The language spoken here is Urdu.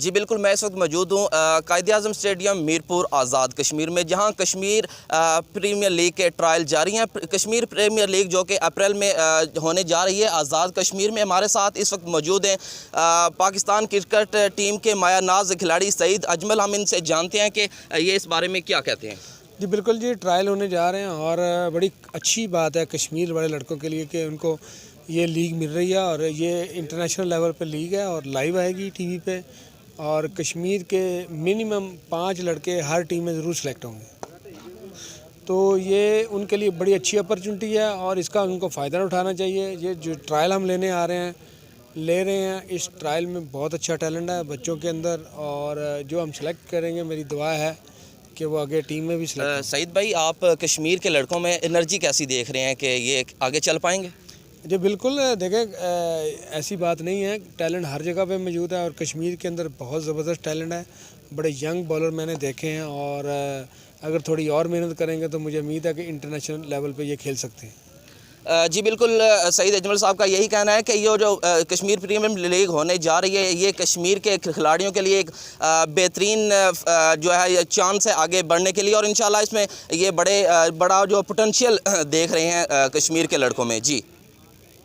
جی بالکل، میں اس وقت موجود ہوں قائد اعظم اسٹیڈیم میرپور آزاد کشمیر میں، جہاں کشمیر پریمیئر لیگ کے ٹرائل جاری ہیں۔ کشمیر پریمیئر لیگ جو کہ اپریل میں ہونے جا رہی ہے آزاد کشمیر میں، ہمارے ساتھ اس وقت موجود ہیں پاکستان کرکٹ ٹیم کے مایہ ناز کھلاڑی سعید اجمل۔ ہم ان سے جانتے ہیں کہ یہ اس بارے میں کیا کہتے ہیں۔ جی بالکل جی، ٹرائل ہونے جا رہے ہیں اور بڑی اچھی بات ہے کشمیر والے لڑکوں کے لیے کہ ان کو یہ لیگ مل رہی ہے، اور یہ انٹرنیشنل لیول پہ لیگ ہے اور لائیو آئے گی ٹی وی پہ، اور کشمیر کے منیمم 5 لڑکے ہر ٹیم میں ضرور سلیکٹ ہوں گے، تو یہ ان کے لیے بڑی اچھی اپرچونٹی ہے اور اس کا ان کو فائدہ اٹھانا چاہیے۔ یہ جو ٹرائل ہم لینے آ رہے ہیں لے رہے ہیں، اس ٹرائل میں بہت اچھا ٹیلنٹ ہے بچوں کے اندر، اور جو ہم سلیکٹ کریں گے میری دعا ہے کہ وہ آگے ٹیم میں بھی سلیکٹ ہوں۔ سعید بھائی، آپ کشمیر کے لڑکوں میں انرجی کیسی دیکھ رہے ہیں کہ یہ آگے چل پائیں گے؟ جی بالکل، دیکھیں ایسی بات نہیں ہے، ٹیلنٹ ہر جگہ پہ موجود ہے اور کشمیر کے اندر بہت زبردست ٹیلنٹ ہے، بڑے ینگ بالر میں نے دیکھے ہیں، اور اگر تھوڑی اور محنت کریں گے تو مجھے امید ہے کہ انٹرنیشنل لیول پہ یہ کھیل سکتے ہیں۔ جی بالکل، سعید اجمل صاحب کا یہی کہنا ہے کہ یہ جو کشمیر پریمیئر لیگ ہونے جا رہی ہے یہ کشمیر کے کھلاڑیوں کے لیے ایک بہترین جو ہے چانس ہے آگے بڑھنے کے لیے، اور انشاءاللہ اس میں یہ بڑا جو پوٹینشیل دیکھ رہے ہیں کشمیر کے لڑکوں میں۔ جی